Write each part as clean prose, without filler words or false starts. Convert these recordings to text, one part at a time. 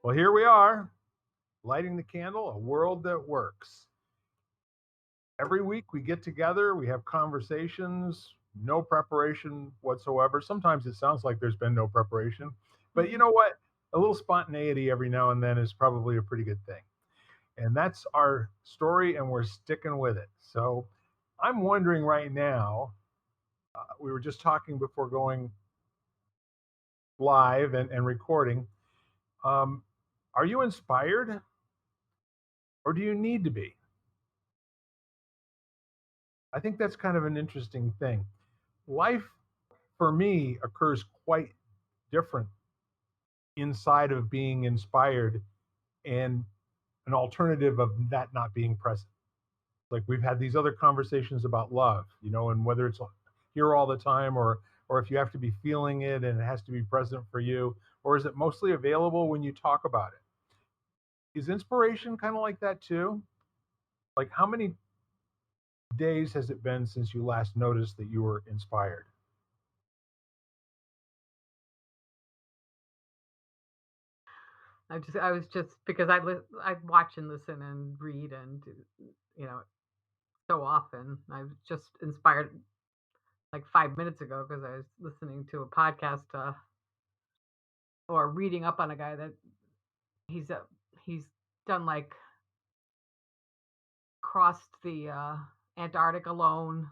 Well, here we are, lighting the candle, a world that works. Every week we get together, we have conversations, no preparation whatsoever. Sometimes it sounds like there's been no preparation, but you Mhm. know what? A little spontaneity every now and then is probably a pretty good thing. And that's our story, and we're sticking with it. So I'm wondering right now, we were just talking before going live and recording. Um, are you inspired or do you need to be? I think that's kind of an interesting thing. Life for me occurs quite different inside of being inspired and an alternative of that not being present. Like we've had these other conversations about love, and whether it's here all the time or if you have to be feeling it and it has to be present for you, or is it mostly available when you talk about it? Is inspiration kind of like that too? Like how many days has it been since you last noticed that you were inspired? I was just because I watch and listen and read and you know so often. I was just inspired like 5 minutes ago because I was listening to a podcast or reading up on a guy that he's a he's done like crossed the Antarctic alone,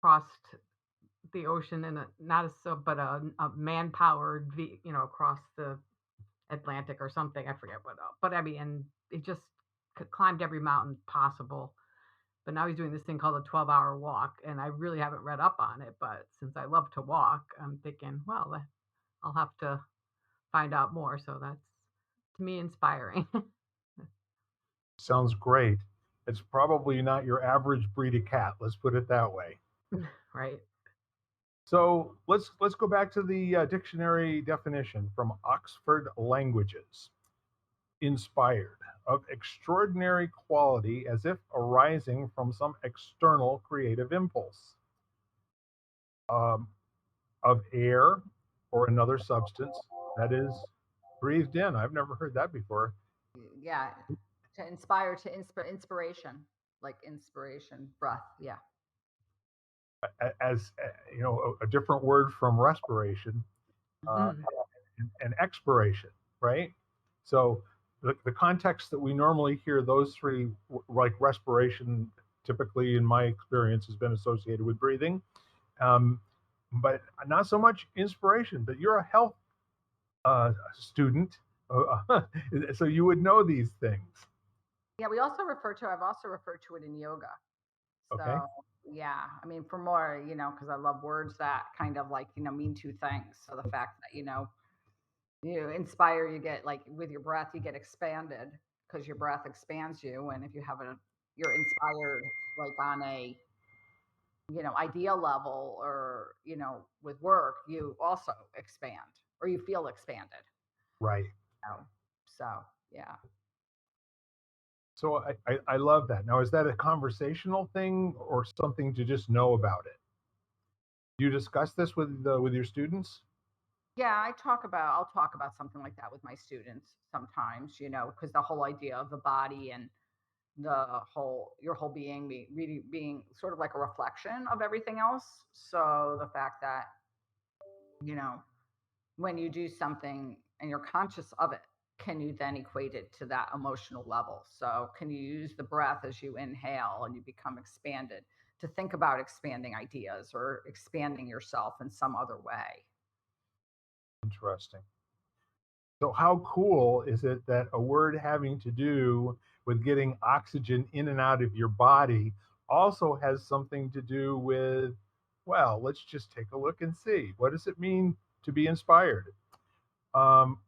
crossed the ocean in a not a sub but a man powered across the Atlantic or something. I forget what, but I mean, and he just climbed every mountain possible. But now he's doing this thing called a 12-hour walk, and I really haven't read up on it. But since I love to walk, I'm thinking, well, I'll have to find out more. So that's to me inspiring, Sounds great. It's probably not your average breed of cat, let's put it that way. right? So let's go back to the dictionary definition from Oxford Languages. Inspired, of extraordinary quality as if arising from some external creative impulse, um, of air or another substance that is breathed in. I've never heard that before. Yeah, to inspire, to inspiration, like inspiration, breath. Yeah. As a different word from respiration, uh, Mhm. and expiration, right? So the context that we normally hear those three, like respiration, typically in my experience has been associated with breathing, um, but not so much inspiration. But you're a health student, so you would know these things. Yeah, I've also referred to it in yoga. Okay. So, yeah, I mean, for more, because I love words that kind of like, mean two things. So the fact that, you inspire, you get like with your breath, you get expanded because your breath expands you. And if you're inspired like on a, idea level or, with work, you also expand or you feel expanded. Right. know? So, yeah. So I love that. Now, is that a conversational thing or something to just know about it? Do you discuss this with your students? Yeah, I'll talk about something like that with my students sometimes, because the whole idea of the body and your whole being really being sort of like a reflection of everything else. So the fact that, you know, when you do something and you're conscious of it, can you then equate it to that emotional level? So can you use the breath as you inhale and you become expanded to think about expanding ideas or expanding yourself in some other way? Interesting. So how cool is it that a word having to do with getting oxygen in and out of your body also has something to do with, well, let's just take a look and see. What does it mean to be inspired? Um,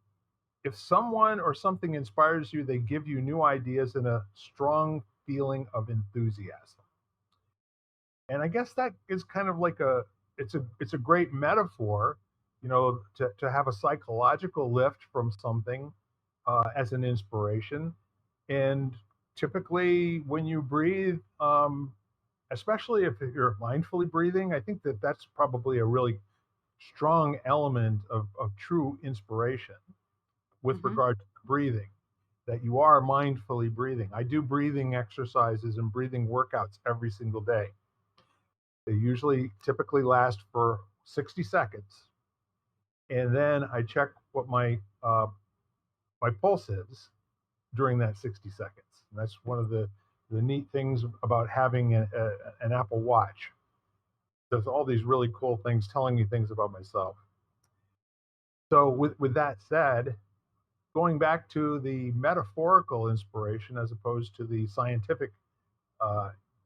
if someone or something inspires you, they give you new ideas and a strong feeling of enthusiasm. And I guess that is kind of like it's a great metaphor, to have a psychological lift from something as an inspiration. And typically, when you breathe, especially if you're mindfully breathing, I think that that's probably a really strong element of true inspiration with Hmm. regard to breathing, that you are mindfully breathing. I do breathing exercises and breathing workouts every single day. They usually typically last for 60 seconds. And then I check what my pulse is during that 60 seconds. And that's one of the neat things about having an Apple Watch. There's all these really cool things telling me things about myself. So with that said, going back to the metaphorical inspiration as opposed to the scientific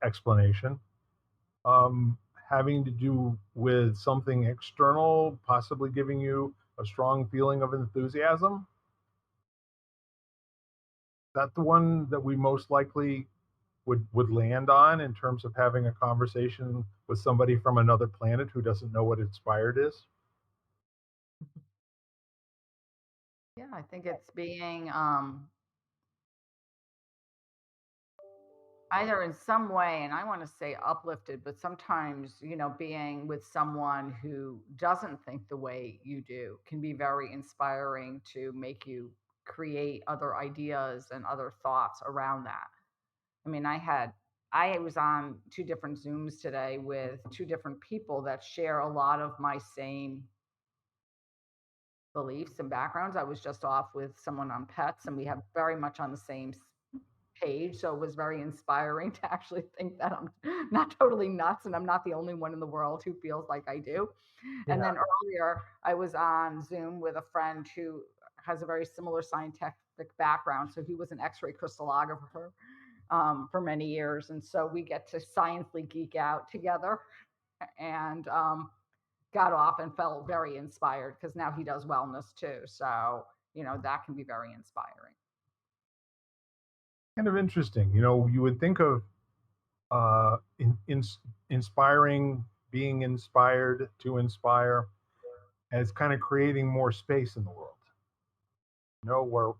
explanation, having to do with something external, possibly giving you a strong feeling of enthusiasm. That's the one that we most likely would land on in terms of having a conversation with somebody from another planet who doesn't know what inspired is. Yeah, I think it's being either in some way, and I want to say uplifted, but sometimes, being with someone who doesn't think the way you do can be very inspiring to make you create other ideas and other thoughts around that. I mean, I was on two different Zooms today with two different people that share a lot of my same beliefs and backgrounds. I was just off with someone on pets, and we have very much on the same page. So it was very inspiring to actually think that I'm not totally nuts and I'm not the only one in the world who feels like I do. Yeah. And then earlier, I was on Zoom with a friend who has a very similar scientific background. So he was an X ray crystallographer for many years. And so we get to sciencely geek out together and got off and felt very inspired because now he does wellness too. So, that can be very inspiring. Kind of interesting. You would think of inspiring, being inspired to inspire as kind of creating more space in the world, where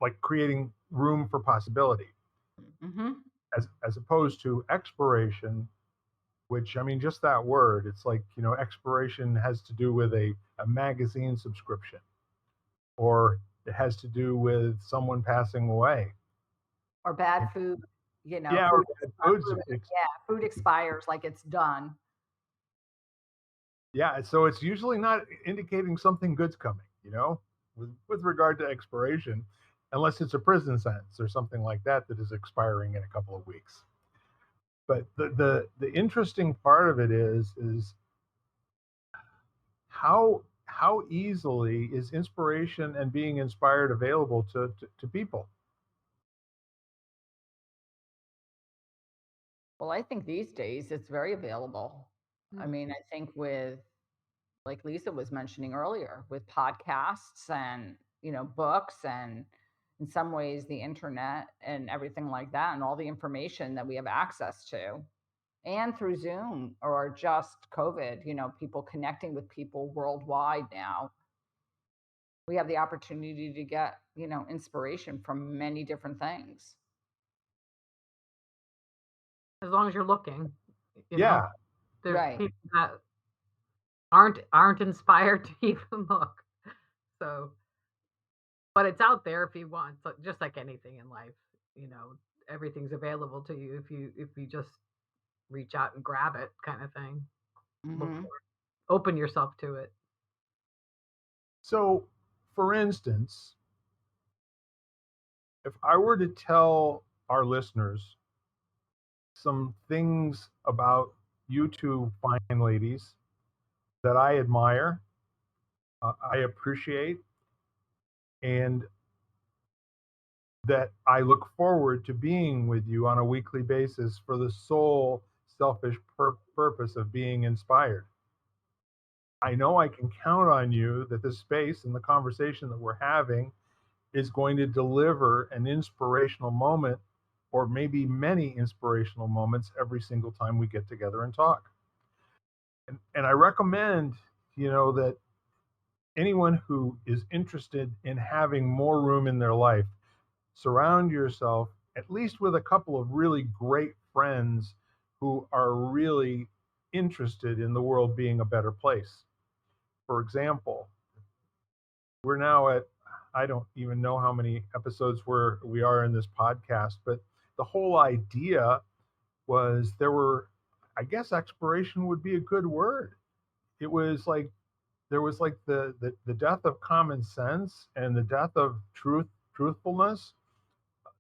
like creating room for possibility, Mm-hmm. as opposed to exploration, which, I mean, just that word, it's like, exploration has to do with a magazine subscription, or it has to do with someone passing away. Or bad food, Yeah, or food, bad foods. food expires like it's done. Yeah, so it's usually not indicating something good's coming, with regard to expiration, unless it's a prison sentence or something like that that is expiring in a couple of weeks. But the interesting part of it is how easily is inspiration and being inspired available to people. Well, I think these days it's very available. I Mm. mean, I think with, like Lisa was mentioning earlier, with podcasts and, books and in some ways the internet and everything like that, and all the information that we have access to, and through Zoom or just COVID, people connecting with people worldwide now. We have the opportunity to get, inspiration from many different things. As long as you're looking, Yeah, there's Right. people that aren't inspired to even look. So, but it's out there if you want. So just like anything in life, everything's available to you if you just reach out and grab it, kind of thing. Look Hmm. for it. Open yourself to it. so for instance, if I were to tell our listeners some things about you two fine ladies that I admire, I appreciate, and that I look forward to being with you on a weekly basis for the sole selfish purpose of being inspired. I know I can count on you that this space and the conversation that we're having is going to deliver an inspirational moment, or maybe many inspirational moments every single time we get together and talk. And I recommend, that anyone who is interested in having more room in their life, surround yourself at least with a couple of really great friends who are really interested in the world being a better place. For example, we're now at I don't even know how many episodes we are in this podcast, but the whole idea was there were, I guess exploration would be a good word. It was like there was like the death of common sense and the death of truthfulness.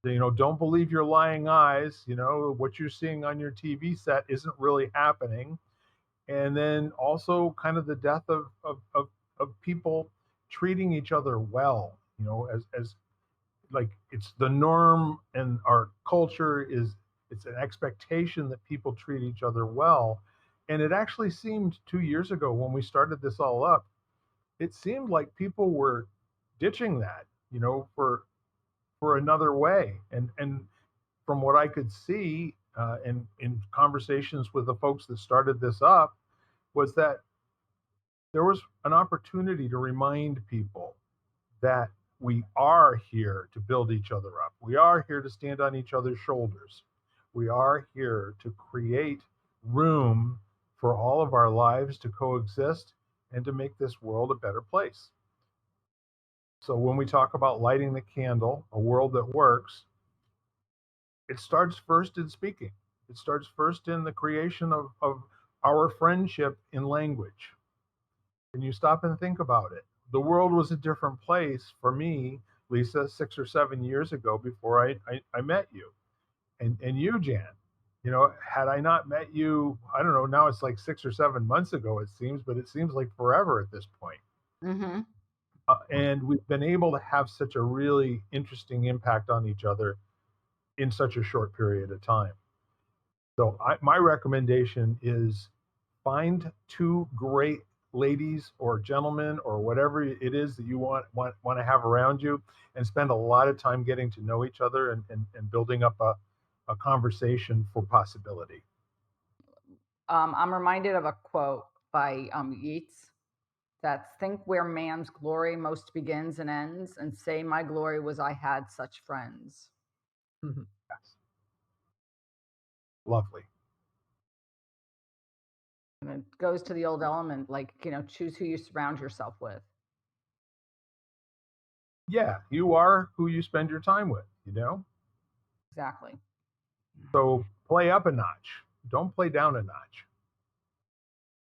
Don't believe your lying eyes. What you're seeing on your TV set isn't really happening. And then also kind of the death of people treating each other well, as like it's the norm and our culture is it's an expectation that people treat each other well. And it actually seemed 2 years ago when we started this all up, it seemed like people were ditching that, for another way. And from what I could see in conversations with the folks that started this up, was that there was an opportunity to remind people that we are here to build each other up. We are here to stand on each other's shoulders. We are here to create room for all of our lives to coexist and to make this world a better place. So when we talk about lighting the candle, a world that works, it starts first in speaking. It starts first in the creation of our friendship in language. And you stop and think about it. The world was a different place for me, Lisa, 6 or 7 years ago before I met you. And you, Jan. Had I not met you, I don't know, now it's like 6 or 7 months ago, it seems, but it seems like forever at this point. Mm-hmm. And we've been able to have such a really interesting impact on each other in such a short period of time. So my recommendation is find two great ladies or gentlemen or whatever it is that you want to have around you, and spend a lot of time getting to know each other and building up a conversation for possibility. I'm reminded of a quote by Yeats that's think where man's glory most begins and ends, and say my glory was I had such friends. Mhm. Yes. Lovely. And it goes to the old element, like, choose who you surround yourself with. Yeah, you are who you spend your time with. Exactly. So play up a notch. Don't play down a notch.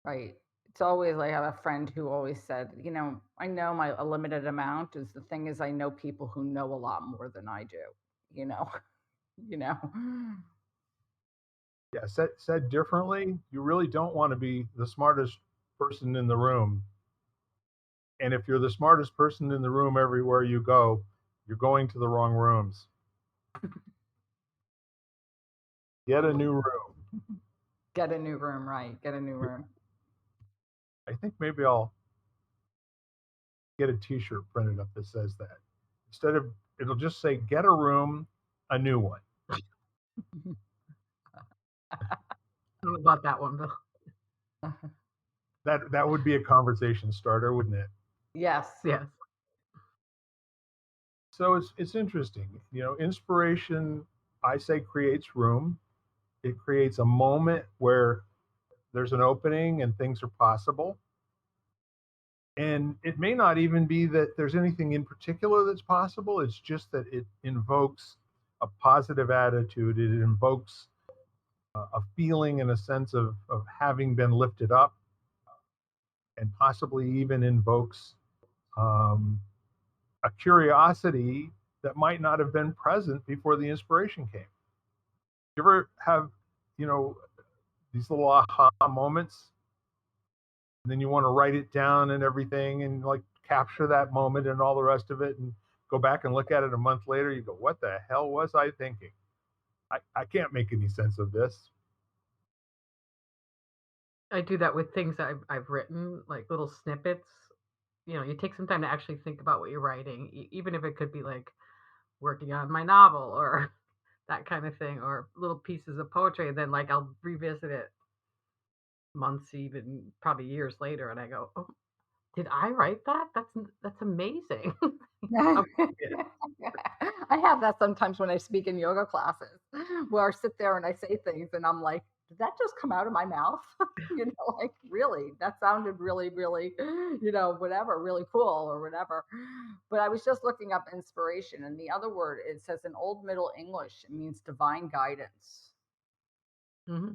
Right. It's always like I have a friend who always said, I know a limited amount is the thing is I know people who know a lot more than I do, you know, you know. Yeah, said differently, you really don't want to be the smartest person in the room. And if you're the smartest person in the room everywhere you go, you're going to the wrong rooms. Get a new room. Get a new room, right? Get a new room. I think maybe I'll get a t-shirt printed up that says that. Instead of it'll just say get a room, a new one. I don't know about that one, Bill. That would be a conversation starter, wouldn't it? Yes. Yes. So it's interesting. Inspiration, I say, creates room. It creates a moment where there's an opening and things are possible. And it may not even be that there's anything in particular that's possible. It's just that it invokes a positive attitude. It invokes a feeling and a sense of having been lifted up, and possibly even invokes um, a curiosity that might not have been present before the inspiration came. You ever have, you know, these little aha moments, and then you want to write it down and everything and like capture that moment and all the rest of it and go back and look at it a month later, you go, what the hell was I thinking? I can't make any sense of this. I do that with things that I've written, like little snippets. You take some time to actually think about what you're writing, even if it could be like working on my novel or that kind of thing, or little pieces of poetry. And then like I'll revisit it months, even probably years later, and I go, "Oh, did I write that? That's amazing." I How- yeah. have that sometimes when I speak in yoga classes where I sit there and I say things and I'm like, did that just come out of my mouth? Like really, that sounded really, really, whatever, really cool or whatever. But I was just looking up inspiration, and the other word, it says in Old Middle English, it means divine guidance. Hmm.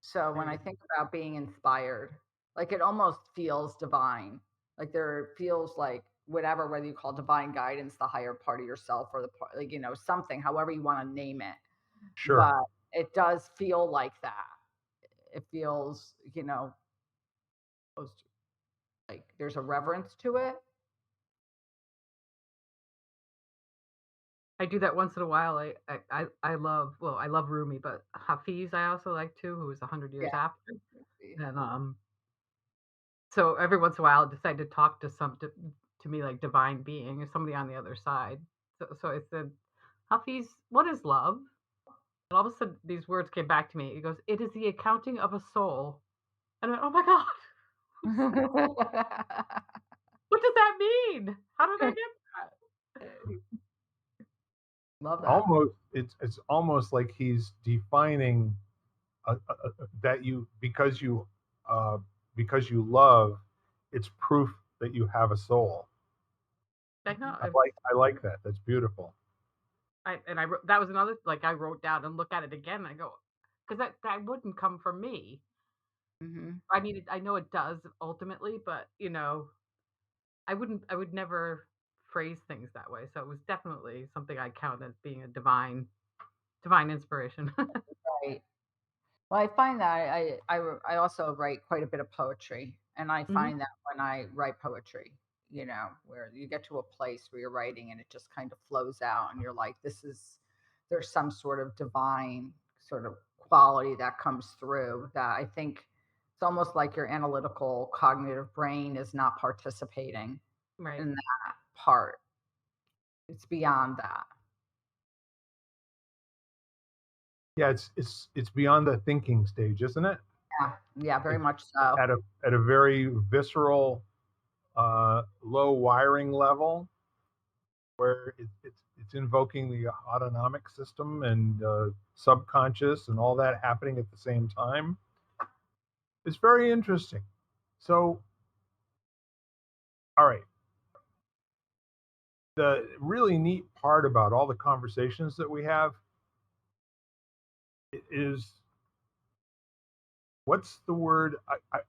So when I think about being inspired, like it almost feels divine. Like there feels like whatever, whether you call divine guidance, the higher part of yourself, or the part, like, something, however you want to name it. Sure. But it does feel like that. It feels, like there's a reverence to it. I do that once in a while. I love, well, I love Rumi, but Hafiz I also like too, who was 100 years Yeah. after. And so every once in a while, I decide to talk to me like divine being or somebody on the other side. So I said, Hafiz, what is love? And all of a sudden, these words came back to me. He goes, "It is the accounting of a soul." And I went, "Oh my god, what does that mean? How did I get that?" Love that. Almost, it's almost like he's defining that you uh, because you love, it's proof that you have a soul. I know. I like that. That's beautiful. And I wrote, that was another, like, I wrote down and look at it again. And I go, because that wouldn't come from me. Hmm. I mean, I know it does ultimately, but I would never phrase things that way. So it was definitely something I count as being a divine inspiration. Right. Well, I find that I also write quite a bit of poetry, and I Hmm. find that when I write poetry, where you get to a place where you're writing and it just kind of flows out, and you're like, there's some sort of divine sort of quality that comes through that I think it's almost like your analytical cognitive brain is not participating Right. in that part. It's beyond that. Yeah, it's beyond the thinking stage, isn't it? Yeah, yeah, very It's much so. at a very visceral, low wiring level where it's invoking the autonomic system and subconscious and all that happening at the same time. It's very interesting. So, all right, the really neat part about all the conversations that we have is what's the word?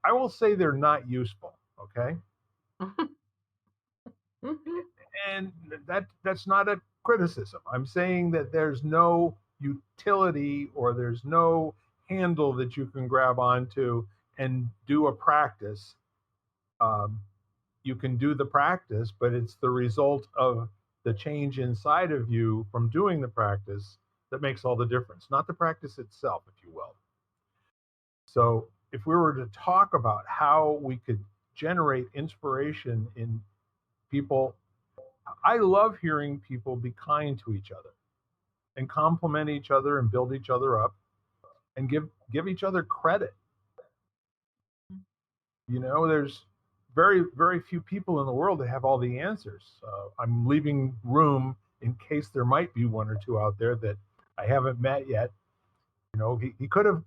I will say they're not useful. Okay, and that's not a criticism. I'm saying that there's no utility or there's no handle that you can grab onto and do a practice. Um, you can do the practice, but it's the result of the change inside of you from doing the practice that makes all the difference, not the practice itself, if you will. So, if we were to talk about how we could generate inspiration in people, I love hearing people be kind to each other and compliment each other and build each other up and give each other credit. There's very few people in the world that have all the answers. I'm leaving room in case there might be one or two out there that I haven't met yet. He could have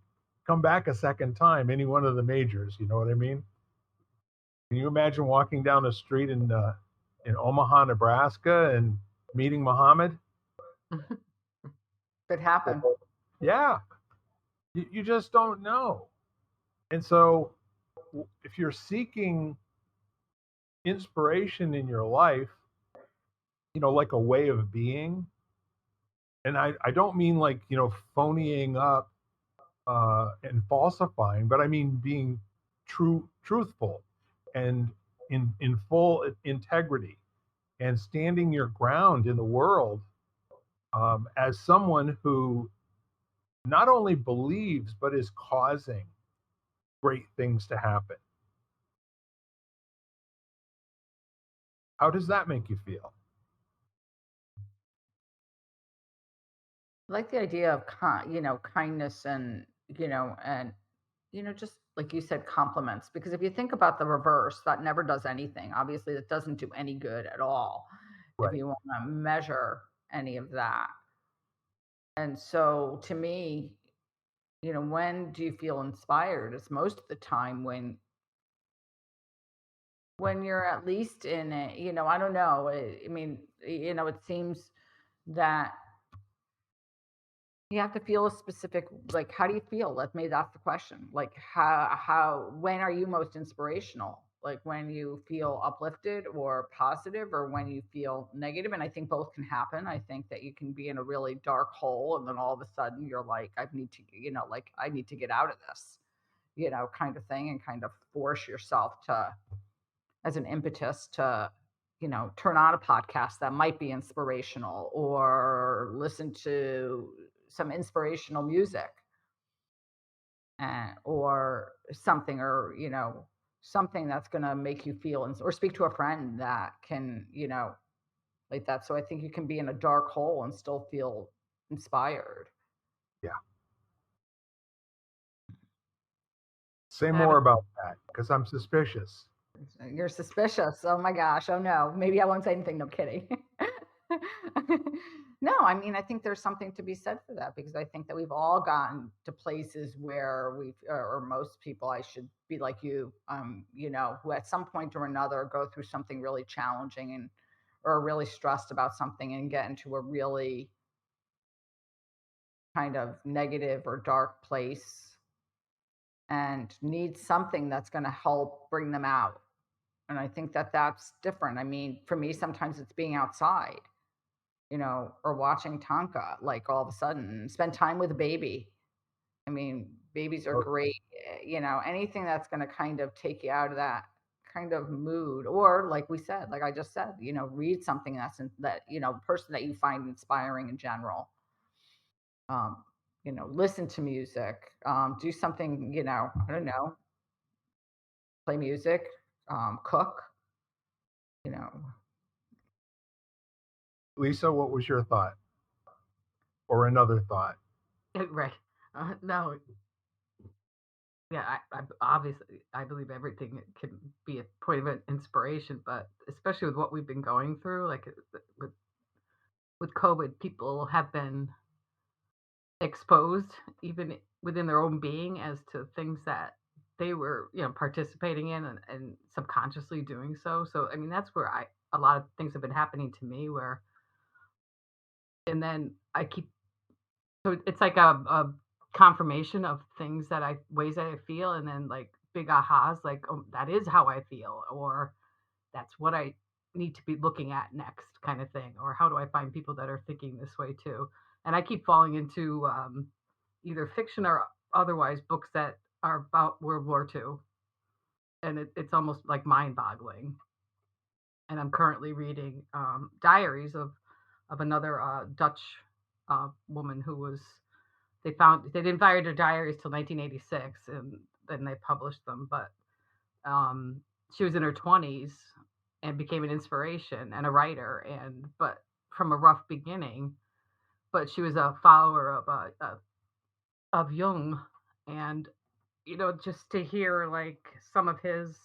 come back a second time, any one of the majors. You know what I mean? Can you imagine walking down the street in Omaha, Nebraska, and meeting Muhammad? Could happen. Yeah, you just don't know. And so, if you're seeking inspiration in your life, like a way of being, and I don't mean like, phonying up and falsifying, but I mean being truthful and in full integrity and standing your ground in the world as someone who not only believes but is causing great things to happen. How does that make you feel? I like the idea of kindness and just like you said, compliments. Because if you think about the reverse, that never does anything. Obviously, that doesn't do any good at all if Right. you want to measure any of that. And so, to me, when do you feel inspired? It's most of the time when you're at least in a, I don't know. I mean, it seems that you have to feel a specific, like, how do you feel? Let me, that's the question. Like, when are you most inspirational? Like, when you feel uplifted or positive, or when you feel negative? And I think both can happen. I think that you can be in a really dark hole, and then all of a sudden you're like, I need to, like, I need to get out of this, kind of thing, and kind of force yourself to, as an impetus to, turn on a podcast that might be inspirational, or listen to some inspirational music, or something, or, something that's going to make you feel, or speak to a friend that can, like that. So I think you can be in a dark hole and still feel inspired. Yeah. Say I have more a about that, because I'm suspicious. You're suspicious. Oh my gosh. Oh no. Maybe I won't say anything. No kidding. No, I mean, I think there's something to be said for that, because I think that we've all gotten to places where or most people, I should be like you, who at some point or another go through something really challenging, or are really stressed about something, and get into a really kind of negative or dark place, and need something that's going to help bring them out. And I think that that's different. I mean, for me, sometimes it's being outside, or watching Tonka, like, all of a sudden, spend time with a baby. I mean, babies are Oh, great, anything that's going to kind of take you out of that kind of mood. Or, like we said, like I just said, read something person that you find inspiring in general. Um, listen to music, do something, I don't know, play music, cook, you know, Lisa, what was your thought, or another thought? right. No, yeah, obviously I believe everything can be a point of inspiration, but especially with what we've been going through, like with with COVID, people have been exposed even within their own being as to things that they were, participating in, and subconsciously doing so. So I mean, that's where I a lot of things have been happening to me where, and then I keep, so it's like a confirmation of things that I ways that I feel, and then like big ahas, like, oh, that is how I feel, or that's what I need to be looking at next, kind of thing. Or how do I find people that are thinking this way too? And I keep falling into either fiction or otherwise books that are about World War II, and it's almost like mind boggling. And I'm currently reading diaries of another Dutch woman who was, they didn't find her diaries till 1986, and then they published them. But um, she was in her 20s and became an inspiration and a writer, and but from a rough beginning. But she was a follower of Jung, and just to hear like some of his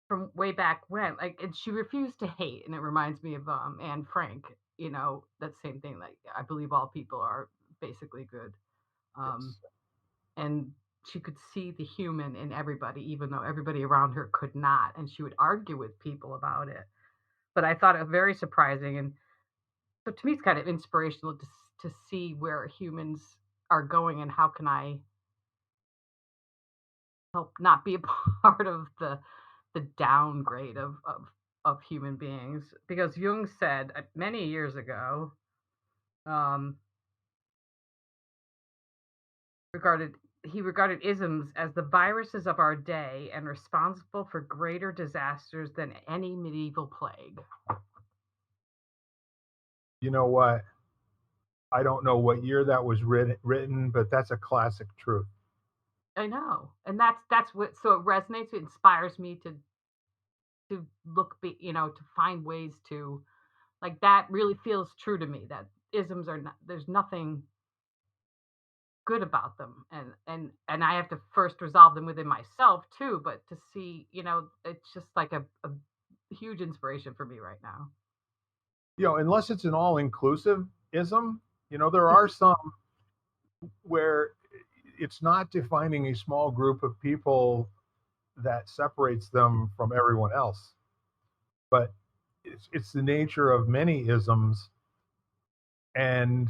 from way back when, like, and she refused to hate, and it reminds me of Anne Frank. That same thing. Like, I believe all people are basically good, um, Yes. and she could see the human in everybody, even though everybody around her could not, and she would argue with people about it. But I thought it very surprising, and so to me, it's kind of inspirational to see where humans are going, and how can I help not be a part of the downgrade of human beings. Because Jung said many years ago, um, regarded he regarded isms as the viruses of our day and responsible for greater disasters than any medieval plague. You know what? I don't know what year that was written, but that's a classic truth. I know, and that's what, so it resonates. It inspires me to to find ways to, like, that really feels true to me. That isms are not, there's nothing good about them, and I have to first resolve them within myself too. But to see, it's just like a huge inspiration for me right now. Unless it's an all inclusive ism, there are some where it's not defining a small group of people that separates them from everyone else, but it's the nature of many isms and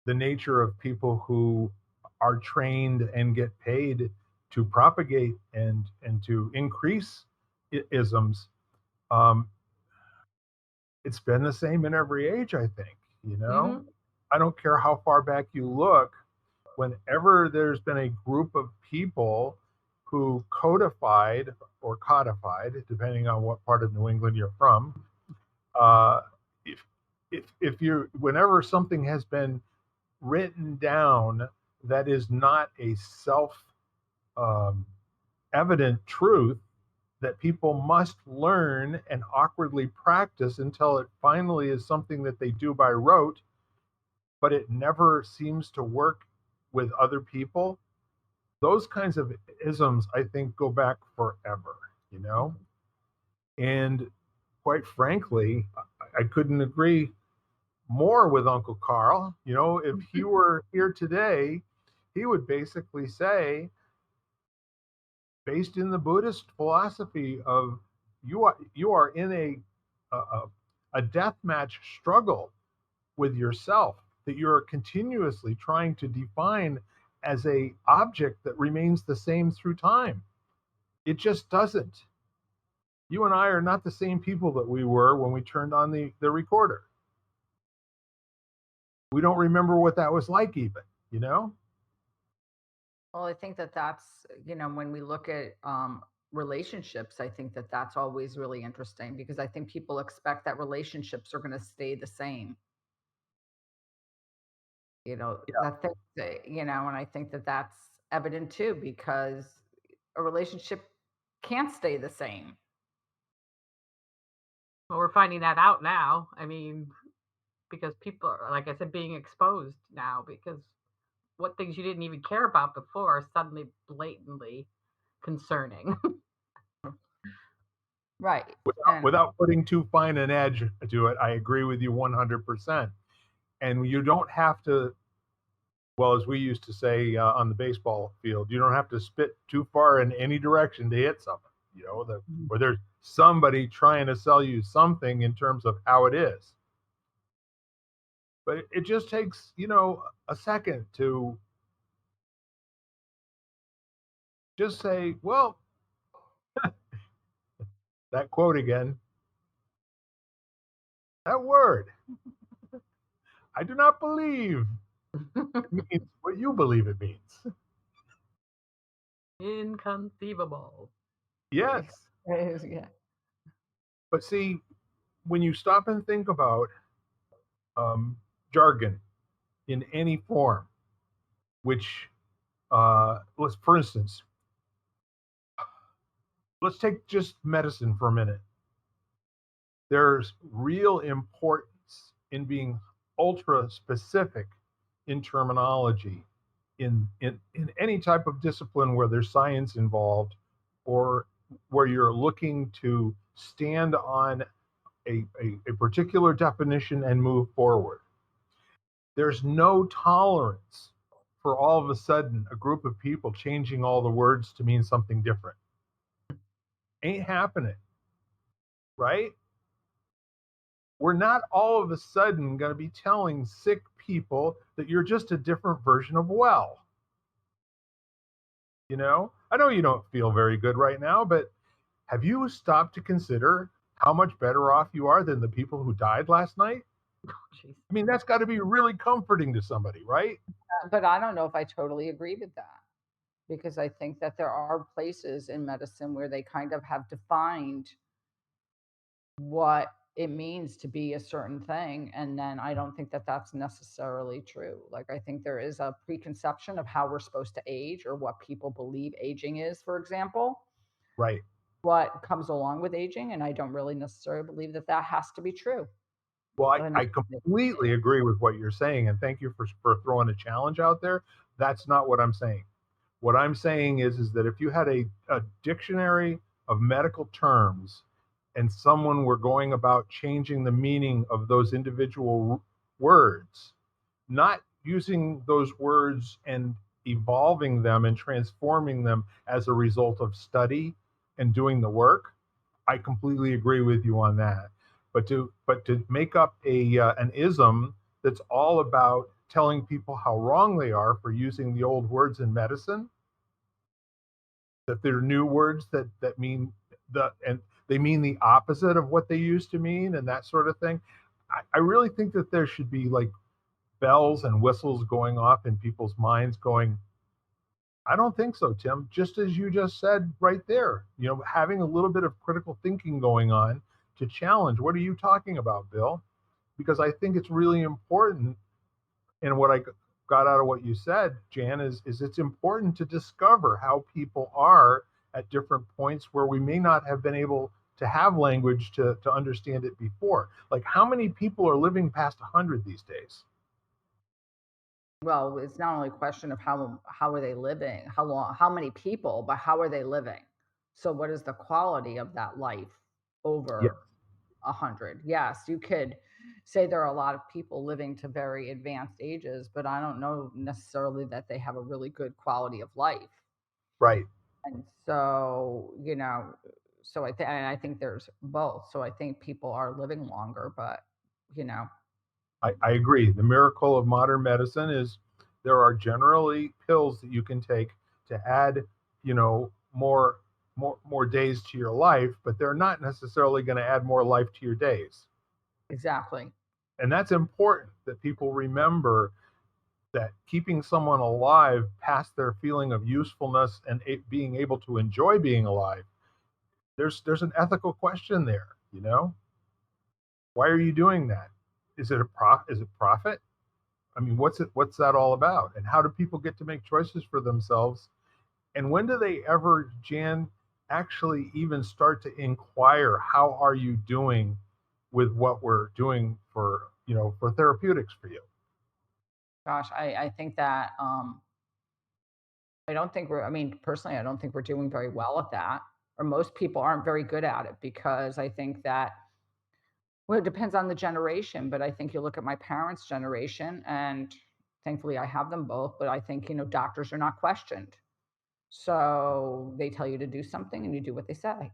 the nature of people who are trained and get paid to propagate and to increase isms. Um, it's been the same in every age, I think. You know, Hmm. I don't care how far back you look. Whenever there's been a group of people who codified or codified, depending on what part of New England you're from, uh, if if you whenever something has been written down that is not a self um, evident truth that people must learn and awkwardly practice until it finally is something that they do by rote, but it never seems to work with other people. Those kinds of isms, I think, go back forever, you know? And quite frankly, I couldn't agree more with Uncle Carl. You know, if he were here today, he would basically say, based in the Buddhist philosophy of you are in a, a death match struggle with yourself that you're continuously trying to define as a object that remains the same through time. It just doesn't. You and I are not the same people that we were when we turned on the recorder. We don't remember what that was like even, you know? Well, I think that that's, when we look at relationships, I think that that's always really interesting because I think people expect that relationships are going to stay the same. Yeah. That thing, and I think that that's evident too because a relationship can't stay the same. Well, we're finding that out now. I mean, because people are, like I said, being exposed now because what things you didn't even care about before are suddenly blatantly concerning. Right. Without, And without putting too fine an edge to it, I agree with you 100%. And you don't have to, well, as we used to say on the baseball field, you don't have to spit too far in any direction to hit something, you know, Mhm. where there's somebody trying to sell you something in terms of how it is. But it just takes, a second to just say, well, that quote again, that word, I do not believe it means what you believe it means. Inconceivable. Yes. Yeah. But see, when you stop and think about um, jargon in any form, which, for instance, let's take just medicine for a minute. There's real importance in being ultra specific in terminology in any type of discipline where there's science involved or where you're looking to stand on a particular definition and move forward. There's no tolerance for all of a sudden a group of people changing all the words to mean something different. Ain't happening, right? We're not all of a sudden going to be telling sick people that you're just a different version of well. I know you don't feel very good right now, but have you stopped to consider how much better off you are than the people who died last night? Jeez. I mean, that's got to be really comforting to somebody, right? But I don't know if I totally agree with that because I think that there are places in medicine where they kind of have defined what it means to be a certain thing. And then I don't think that that's necessarily true. Like, I think there is a preconception of how we're supposed to age or what people believe aging is, for example, Right. what comes along with aging. And I don't really necessarily believe that that has to be true. Well, But I know. I completely agree with what you're saying, and thank you for throwing a challenge out there. That's not what I'm saying. What I'm saying is that if you had a dictionary of medical terms and someone were going about changing the meaning of those individual words, not using those words and evolving them and transforming them as a result of study and doing the work, I completely agree with you on that. But to make up an ism that's all about telling people how wrong they are for using the old words in medicine, that there are new words that mean and they mean the opposite of what they used to mean and that sort of thing. I really think that there should be like bells and whistles going off in people's minds going, I don't think so, Tim. Just as you just said right there, having a little bit of critical thinking going on to challenge, what are you talking about, Bill? Because I think it's really important. And what I got out of what you said, Jan, is it's important to discover how people are at different points where we may not have been able to have language to understand it before. Like, how many people are living past 100 these days? Well, it's not only a question of how are they living, how long, how many people, but how are they living? So what is the quality of that life Yeah, over 100? Yes, you could say there are a lot of people living to very advanced ages, but I don't know necessarily that they have a really good quality of life. right. And so, so I think there's both. So I think people are living longer, but you know, I agree. The miracle of modern medicine is there are generally pills that you can take to add, more days to your life, but they're not necessarily going to add more life to your days. exactly. And that's important that people remember that keeping someone alive past their feeling of usefulness and being able to enjoy being alive, there's an ethical question there, Why are you doing that? Is it profit? I mean, what's that all about? And how do people get to make choices for themselves? And when do they ever, Jan, actually even start to inquire, how are you doing with what we're doing for therapeutics for you? Gosh, I think that I don't think we're, I mean, personally, I don't think we're doing very well at that, or most people aren't very good at it because I think that, well, it depends on the generation, but I think you look at my parents' generation, and thankfully I have them both, but I think, doctors are not questioned. So they tell you to do something and you do what they say,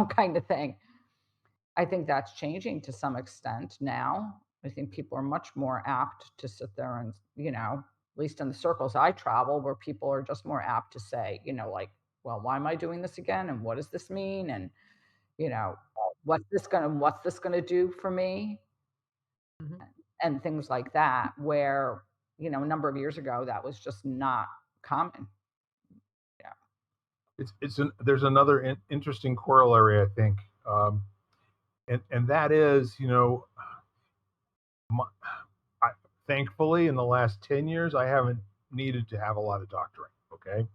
kind of thing. I think that's changing to some extent now. I think people are much more apt to sit there and, at least in the circles I travel, where people are just more apt to say, like, well, why am I doing this again? And what does this mean? And, you know, what's this gonna do for me? Mhm. And things like that, where, a number of years ago, that was just not common. Yeah. There's another interesting corollary, I think, and that is, my, I, thankfully, in the last 10 years, I haven't needed to have a lot of doctoring. Okay,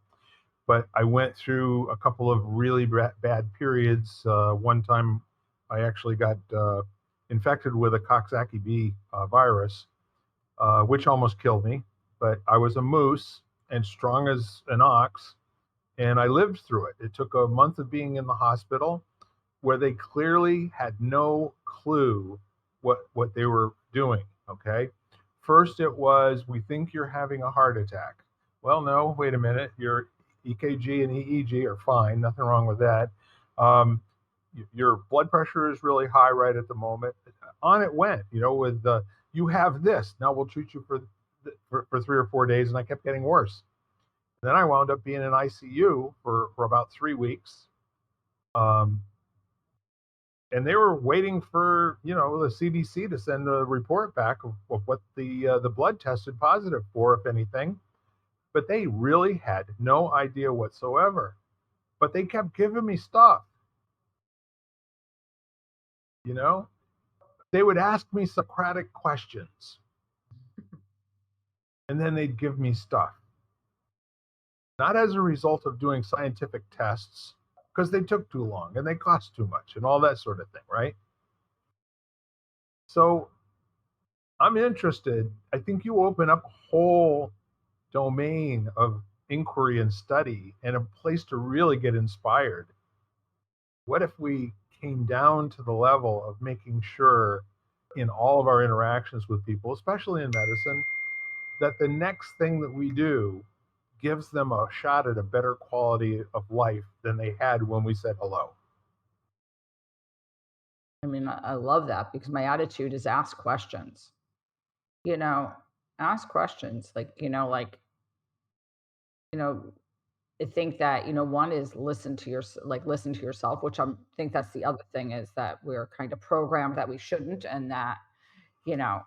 but I went through a couple of really bad periods. One time, I actually got infected with a Coxsackie bee virus, which almost killed me. But I was a moose and strong as an ox, and I lived through it. It took a month of being in the hospital, where they clearly had no clue what they were doing. Okay, first it was, we think you're having a heart attack. Well, no, wait a minute, your EKG and EEG are fine, nothing wrong with that. um, your blood pressure is really high right at the moment. On it went, with you have this, now we'll treat you for 3 or 4 days, and I kept getting worse. Then I wound up being in ICU for about 3 weeks. um, and they were waiting for the CDC to send a report back of what the blood tested positive for, if anything. But they really had no idea whatsoever. But they kept giving me stuff. You know, they would ask me Socratic questions, and then they'd give me stuff. Not as a result of doing scientific tests, because they took too long and they cost too much and all that sort of thing, right? So I'm interested. I think you open up a whole domain of inquiry and study and a place to really get inspired. What if we came down to the level of making sure in all of our interactions with people, especially in medicine, that the next thing that we do gives them a shot at a better quality of life than they had when we said hello. I mean, I love that because my attitude is ask questions. You know, ask questions you know, I think that, one is listen to yourself, which think that's the other thing is that we're kind of programmed that we shouldn't, and that, you know,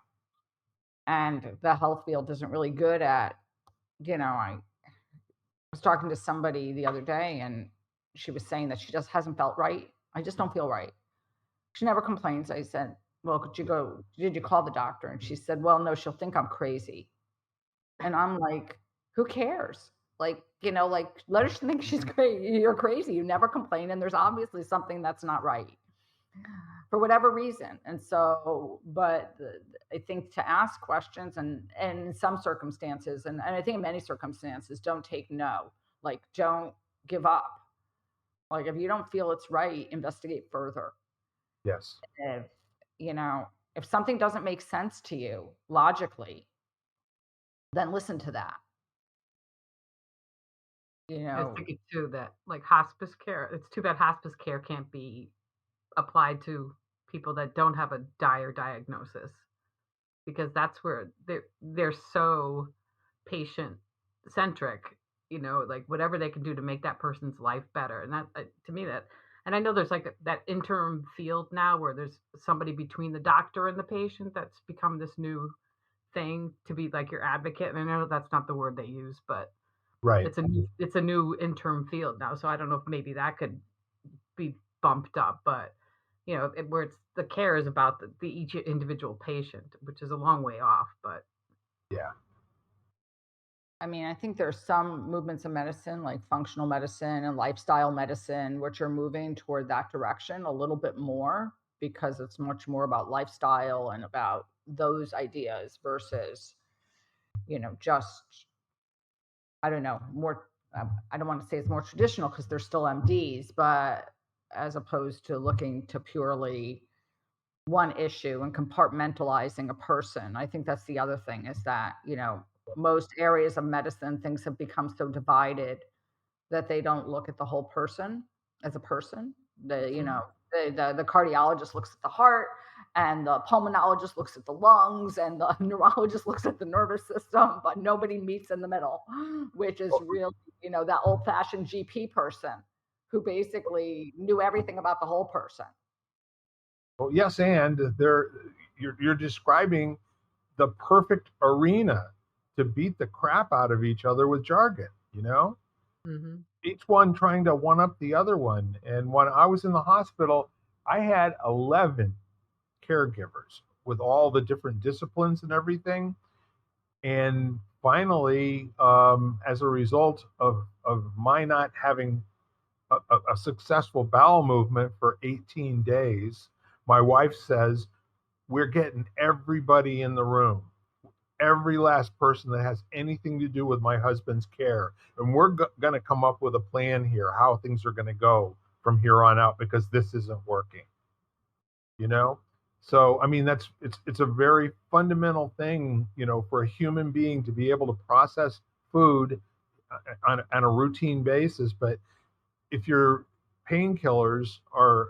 and the health field isn't really good at, I was talking to somebody the other day and she was saying that she just hasn't felt right. I just don't feel right. She never complains. I said, well, did you call the doctor? And she said, well, no, she'll think I'm crazy. And I'm like, who cares? Let her think she's crazy. You're crazy. You never complain. And there's obviously something that's not right for whatever reason. And so, I think to ask questions and in some circumstances, and I think in many circumstances, don't take no. Like, don't give up. Like, if you don't feel it's right, investigate further. Yes. If, you know, if something doesn't make sense to you logically, then listen to that. You I was know, thinking too that like hospice care, it's too bad hospice care can't be applied to people that don't have a dire diagnosis because that's where they're so patient centric, like whatever they can do to make that person's life better. And that to me that and I know there's like that interim field now where there's somebody between the doctor and the patient that's become this new thing to be like your advocate. And I know that's not the word they use, but Right. it's a new interim field now. So I don't know if maybe that could be bumped up, but where it's the care is about the each individual patient, which is a long way off. But Yeah. I mean, I think there's some movements in medicine, like functional medicine and lifestyle medicine, which are moving toward that direction a little bit more because it's much more about lifestyle and about those ideas versus, just, I don't know, more. I don't want to say it's more traditional because they're still MDs, but as opposed to looking to purely one issue and compartmentalizing a person. I think that's the other thing is that, most areas of medicine, things have become so divided that they don't look at the whole person as a person. mm, The cardiologist looks at the heart and the pulmonologist looks at the lungs and the neurologist looks at the nervous system, but nobody meets in the middle, which is really, that old fashioned GP person who basically knew everything about the whole person. Well, yes, and you're describing the perfect arena to beat the crap out of each other with jargon, mhm. each one trying to one up the other one. And when I was in the hospital, I had 11 caregivers with all the different disciplines and everything. And finally, as a result of my not having a successful bowel movement for 18 days, my wife says, we're getting everybody in the room, every last person that has anything to do with my husband's care. And we're going to come up with a plan here, how things are going to go from here on out, because this isn't working, you know? So, I mean, it's a very fundamental thing, for a human being to be able to process food on a routine basis. But if your painkillers are,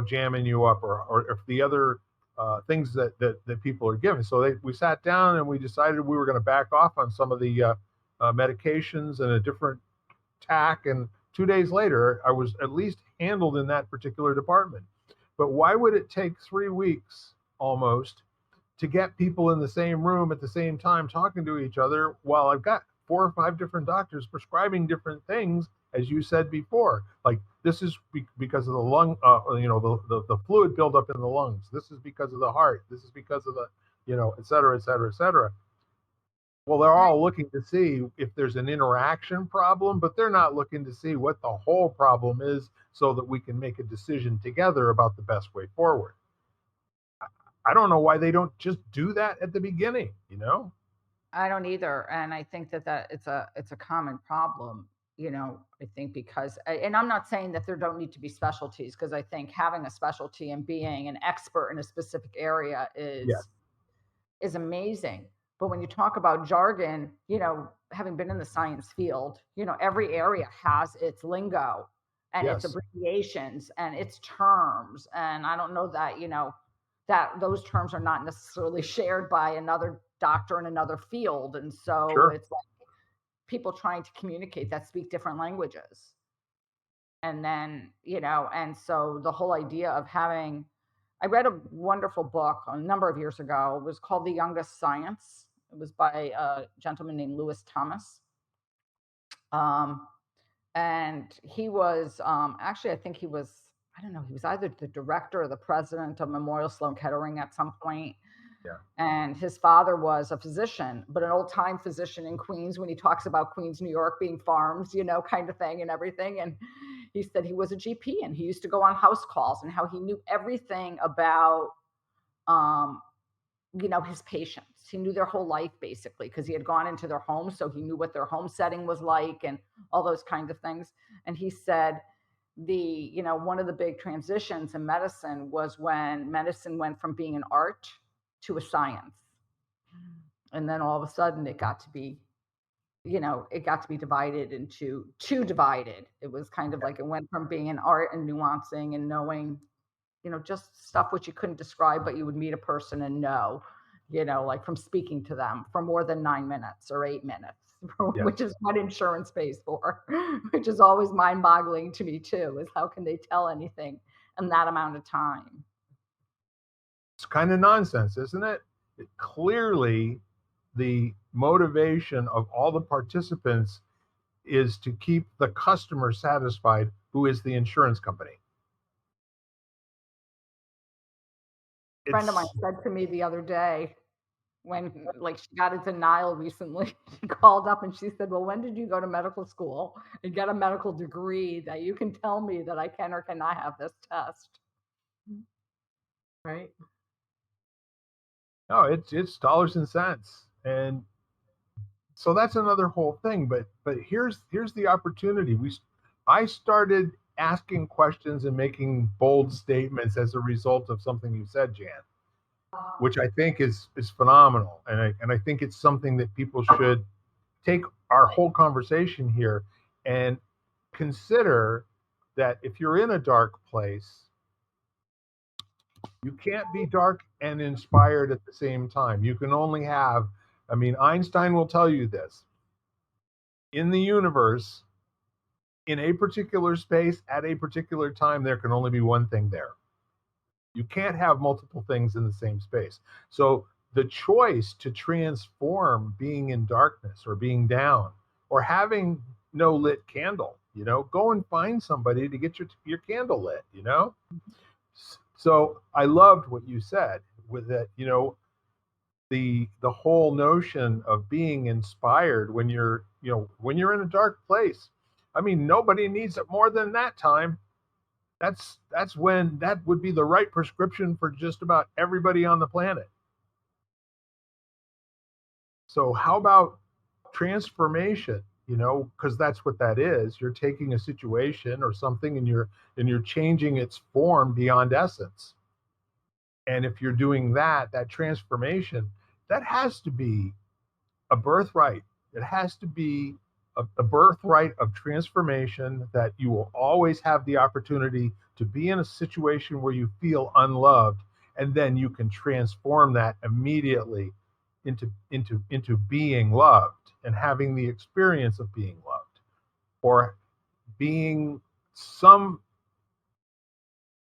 jamming you up, or if the other things that people are given. So we sat down and we decided we were going to back off on some of the medications and a different tack. And 2 days later, I was at least handled in that particular department. But why would it take 3 weeks almost to get people in the same room at the same time talking to each other while I've got 4 or 5 different doctors prescribing different things, as you said before? Like, this is because of the lung, the fluid buildup in the lungs. This is because of the heart. This is because of the, et cetera, et cetera, et cetera. Well, they're all looking to see if there's an interaction problem, but they're not looking to see what the whole problem is so that we can make a decision together about the best way forward. I don't know why they don't just do that at the beginning, I don't either, and I think that it's a common problem. I think because, and I'm not saying that there don't need to be specialties, because I think having a specialty and being an expert in a specific area Yeah. is amazing. But when you talk about jargon, having been in the science field, every area has its lingo and its Yes. abbreviations and its terms. And I don't know that, that those terms are not necessarily shared by another doctor in another field. And so Sure. it's like people trying to communicate that speak different languages. And then, and so the whole idea of having, I read a wonderful book a number of years ago. It was called The Youngest Science. It was by a gentleman named Lewis Thomas. Um, and he was actually, I think he was, I don't know, he was either the director or the president of Memorial Sloan Kettering at some point. Yeah. And his father was a physician, but an old time physician in Queens, when he talks about Queens, New York being farms, kind of thing and everything. And he said he was a GP and he used to go on house calls, and how he knew everything about, um, his patients. He knew their whole life basically, because he had gone into their homes. So he knew what their home setting was like and all those kinds of things. And he said, one of the big transitions in medicine was when medicine went from being an art to a science. And then all of a sudden it got to be, divided into two divided. It was kind of like it went from being an art and nuancing and knowing, just stuff which you couldn't describe, but you would meet a person and know, like from speaking to them for more than 9 minutes or 8 minutes, Yeah. which is what insurance pays for, which is always mind boggling to me too, is how can they tell anything in that amount of time? It's kind of nonsense, isn't it? Clearly, the motivation of all the participants is to keep the customer satisfied, who is the insurance company. A friend of mine It's said to me the other day, when like she got a denial recently, she called up and she said, "Well, when did you go to medical school and get a medical degree that you can tell me that I can or cannot have this test?" Right. no, it's dollars and cents, and so that's another whole thing. But here's the opportunity. I started asking questions and making bold statements as a result of something you said, Jan, which I think is phenomenal, and I think it's something that people should take our whole conversation here and consider that if you're in a dark place, you can't be dark and inspired at the same time. You can only have, I mean, Einstein will tell you this. In the universe, in a particular space, at a particular time, there can only be one thing there. You can't have multiple things in the same space. So the choice to transform being in darkness or being down or having no lit candle, go and find somebody to get your candle lit. So I loved what you said with that, the whole notion of being inspired when you're in a dark place. I mean, nobody needs it more than that time. That's when that would be the right prescription for just about everybody on the planet. So how about transformation? Because that's what that is. You're taking a situation or something and you're changing its form beyond essence. And if you're doing that transformation, that has to be a birthright. It has to be a birthright of transformation, that you will always have the opportunity to be in a situation where you feel unloved, and then you can transform that immediately into being loved and having the experience of being loved, or being some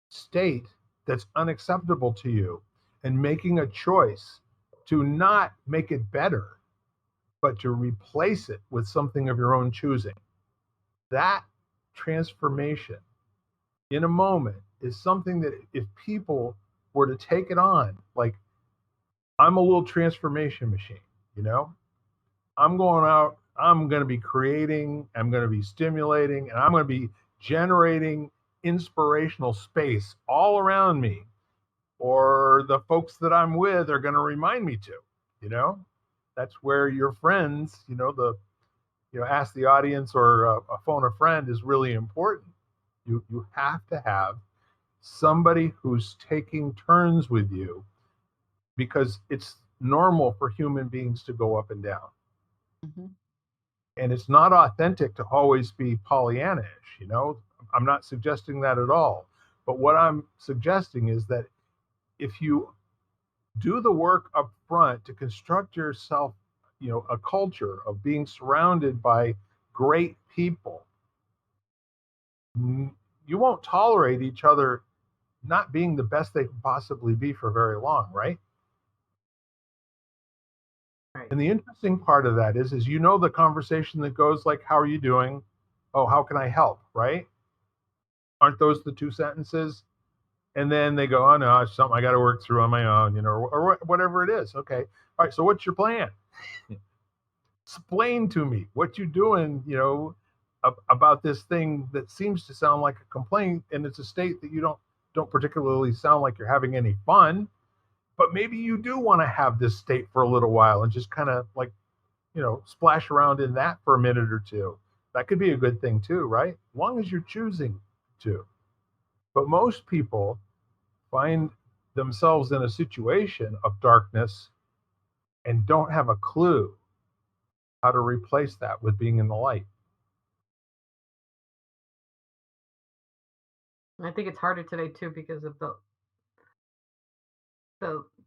state that's unacceptable to you, and making a choice to not make it better, but to replace it with something of your own choosing. That transformation in a moment is something that if people were to take it on, like, I'm a little transformation machine, you know? I'm going out, I'm going to be creating, I'm going to be stimulating, and I'm going to be generating inspirational space all around me, or the folks that I'm with are going to remind me to, you know? That's where your friends, ask the audience or phone a friend is really important. You have to have somebody who's taking turns with you, because it's normal for human beings to go up and down. Mhm. And it's not authentic to always be Pollyannish. I'm not suggesting that at all. But what I'm suggesting is that if you do the work up front to construct yourself, a culture of being surrounded by great people, you won't tolerate each other not being the best they can possibly be for very long, right? Right. And the interesting part of that is the conversation that goes like, "How are you doing? Oh, how can I help?" Right? Aren't those the two sentences? And then they go, "Oh no, it's something I got to work through on my own," or whatever it is. Okay, all right. So what's your plan? Explain to me what you're doing. About this thing that seems to sound like a complaint, and it's a state that you don't particularly sound like you're having any fun. But maybe you do want to have this state for a little while and just kind of like, splash around in that for a minute or two. That could be a good thing too, right? As long as you're choosing to. But most people find themselves in a situation of darkness and don't have a clue how to replace that with being in the light. I think it's harder today too because of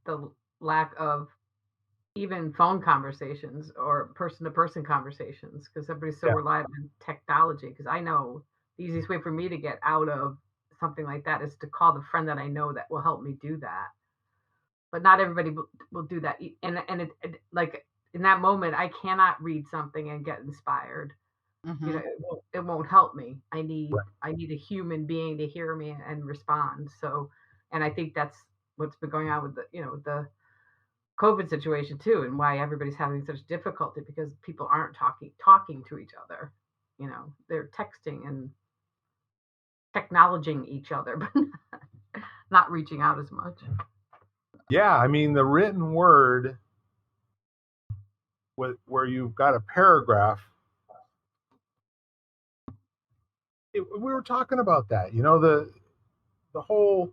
the lack of even phone conversations or person to person conversations, because everybody's so Yeah. reliant on technology. Because I know the easiest way for me to get out of something like that is to call the friend that I know that will help me do that. But not everybody will do that. Like in that moment, I cannot read something and get inspired. Mhm. It won't help me. I need Right. I need a human being to hear me and respond. So, and I think that's what's been going on with the COVID situation too, and why everybody's having such difficulty, because people aren't talking to each other. They're texting and technologing each other, but not reaching out as much. Yeah. I mean, the written word, where you've got a paragraph, we were talking about that, the whole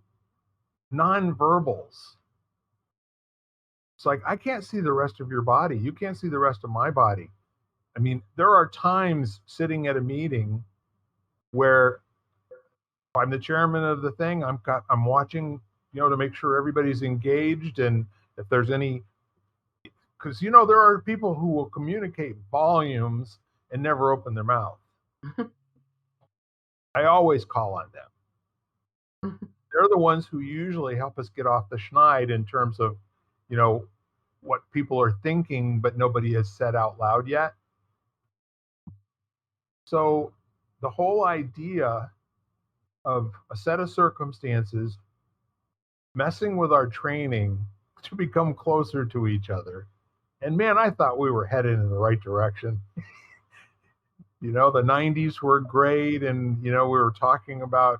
nonverbals. It's like, I can't see the rest of your body. You can't see the rest of my body. I mean, there are times sitting at a meeting where I'm the chairman of the thing. I'm watching, to make sure everybody's engaged, and if there's any, because there are people who will communicate volumes and never open their mouth. I always call on them. They're the ones who usually help us get off the schneid in terms of, you know, what people are thinking, but nobody has said out loud yet. So the whole idea of a set of circumstances messing with our training to become closer to each other. And man, I thought we were headed in the right direction. The 90s were great. And, we were talking about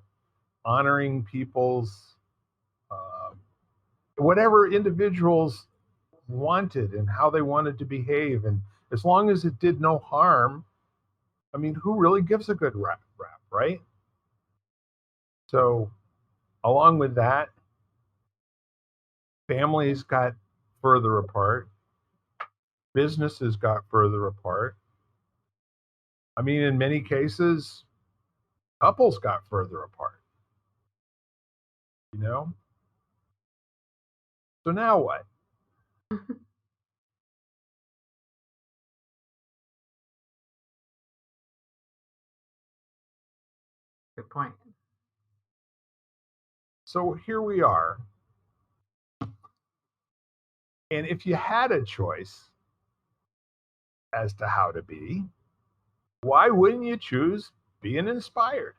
honoring people's, whatever individuals wanted and how they wanted to behave. And as long as it did no harm, I mean, who really gives a good rap, right? So, along with that, families got further apart, businesses got further apart. I mean, in many cases, couples got further apart, you know? So now what? Good point. So here we are. And if you had a choice as to how to be, why wouldn't you choose being inspired?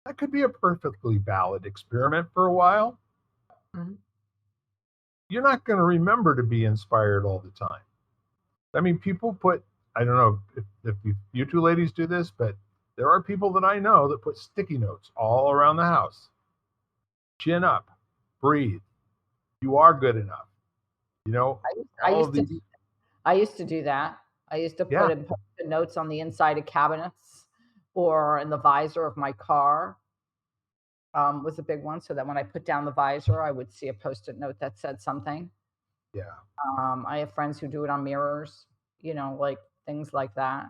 That could be a perfectly valid experiment for a while. Mhm. You're not going to remember to be inspired all the time. I mean, people put, I don't know if you two ladies do this, but there are people that I know that put sticky notes all around the house. Chin up, breathe. You are good enough. I All used of to these. do I used to do that. I used to Yeah. put in post-it notes on the inside of cabinets or in the visor of my car. Was a big one, so that when I put down the visor, I would see a post-it note that said something. Yeah. I have friends who do it on mirrors, like things like that.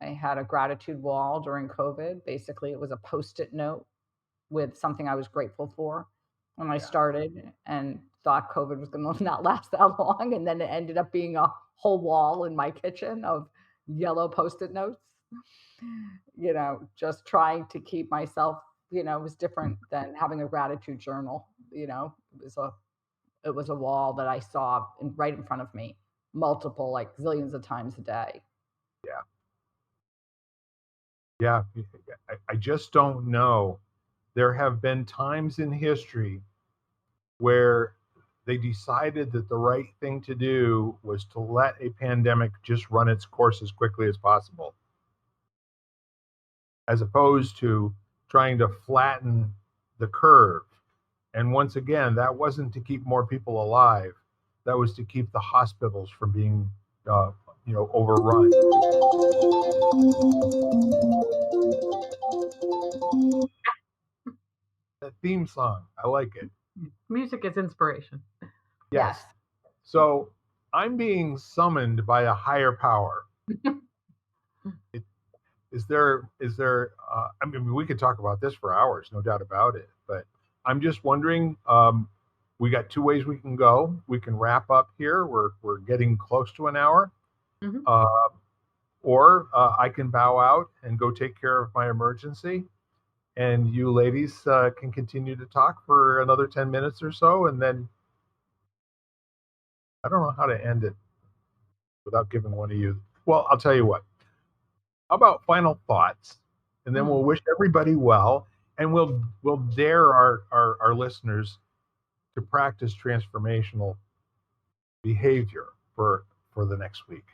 I had a gratitude wall during COVID. Basically, it was a post-it note with something I was grateful for when I Yeah. started and thought COVID was going to not last that long. And then it ended up being a whole wall in my kitchen of yellow post-it notes, just trying to keep myself, it was different than having a gratitude journal. It was a wall that I saw right in front of me, multiple, like zillions of times a day. Yeah. Yeah. I just don't know. There have been times in history where they decided that the right thing to do was to let a pandemic just run its course as quickly as possible, as opposed to trying to flatten the curve. And once again, that wasn't to keep more people alive. That was to keep the hospitals from being, overrun. That theme song, I like it. Music is inspiration. Yes. So I'm being summoned by a higher power. Is there, I mean, we could talk about this for hours, no doubt about it, but I'm just wondering, we got two ways we can go. We can wrap up here. We're getting close to an hour. Mhm. Or I can bow out and go take care of my emergency. And you ladies can continue to talk for another 10 minutes or so. And then I don't know how to end it without giving one of you. Well, I'll tell you what. How about final thoughts? And then we'll wish everybody well. And we'll dare our listeners to practice transformational behavior for the next week.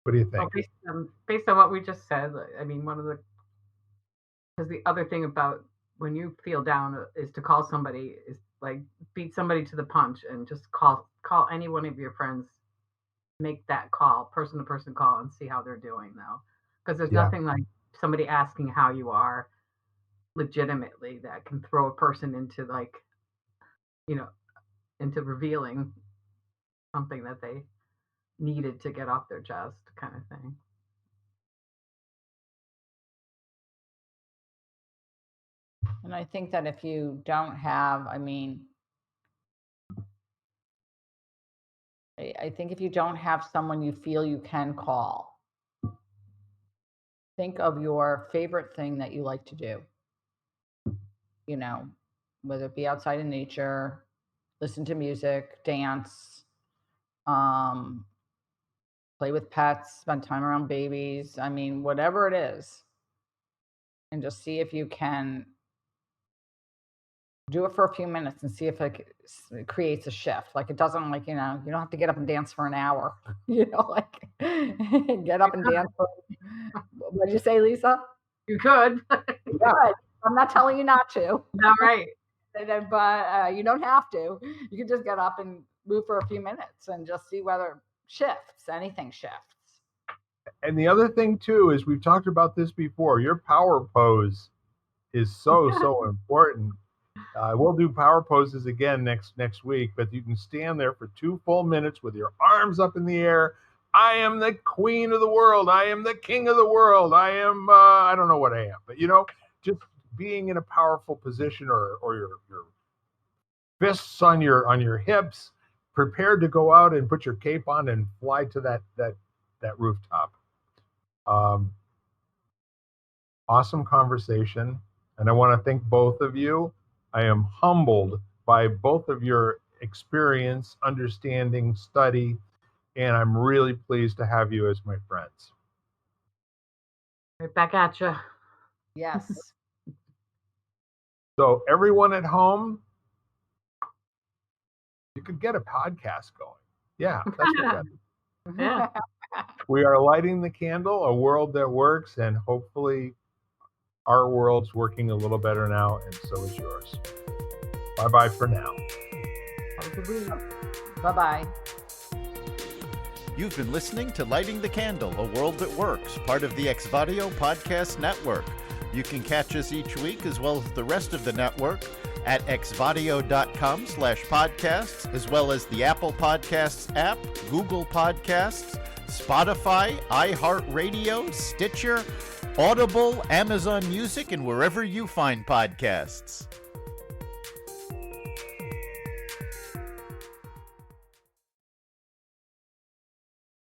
What do you think? Well, based on what we just said, I mean, because the other thing about when you feel down is to call somebody, is like beat somebody to the punch and just call any one of your friends, make that call, person to person call, and see how they're doing now. Because there's nothing like somebody asking how you are legitimately that can throw a person into into revealing something that they needed to get off their chest, kind of thing. And I think that if you don't have, I think if you don't have someone you feel you can call, think of your favorite thing that you like to do. Whether it be outside in nature, listen to music, dance, play with pets, spend time around babies. I mean, whatever it is, and just see if you can do it for a few minutes and see if it creates a shift. Like, it doesn't, you don't have to get up and dance for an hour, get up and dance. What did you say, Lisa? You could. Good. I'm not telling you not to. All right. But you don't have to. You can just get up and move for a few minutes and just see whether anything shifts. And the other thing too is, we've talked about this before, your power pose is so important. We'll do power poses again next week, but you can stand there for 2 full minutes with your arms up in the air. I am the queen of the world. I am the king of the world. I am, I don't know what I am, but just being in a powerful position, or your fists on your hips, prepared to go out and put your cape on and fly to that rooftop. Awesome conversation. And I want to thank both of you. I am humbled by both of your experience, understanding, study, and I'm really pleased to have you as my friends. Right back at you. Yes. So everyone at home, you could get a podcast going. Yeah, that's what that is. Yeah. We are lighting the candle, a world that works, and hopefully our world's working a little better now, and so is yours. Bye-bye for now. Have a good week. Bye-bye. You've been listening to Lighting the Candle, A World That Works, part of the Exvadio Podcast Network. You can catch us each week, as well as the rest of the network, at exvadio.com/podcasts, as well as the Apple Podcasts app, Google Podcasts, Spotify, iHeartRadio, Stitcher, Audible, Amazon Music, and wherever you find podcasts.